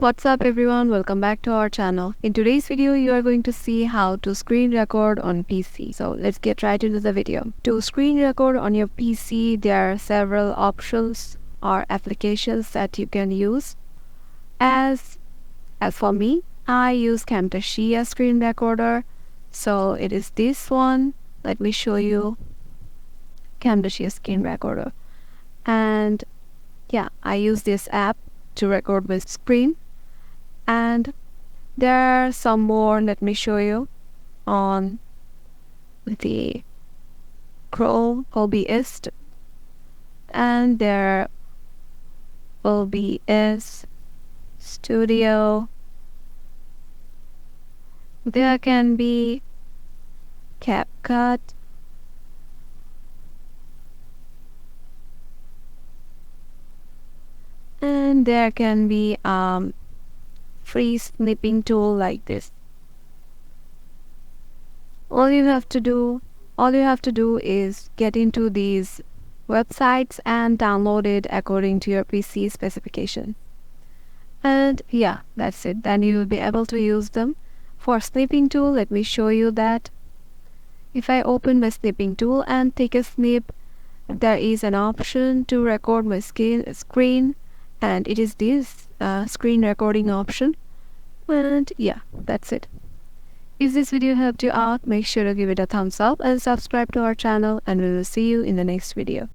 What's up everyone, welcome back to our channel. In today's video, you are going to see how to screen record on PC. So let's get right into the video. To screen record on your PC, there are several options or applications that you can use. As for me, I use Camtasia screen recorder. So it is this one. Let me show you Camtasia screen recorder. And yeah, I use this app to record my screen. And there are some more, let me show you, on the Chrome OBS, and there OBS Studio. There can be CapCut, and there can be free snipping tool like this. All you have to do is get into these websites and download it according to your PC specification. And yeah, that's it. Then you will be able to use them. For snipping tool, let me show you that. If I open my snipping tool and take a snip, there is an option to record my screen, and it is this screen recording option. And yeah, that's it. If this video helped you out, make sure to give it a thumbs up and subscribe to our channel, and we will see you in the next video.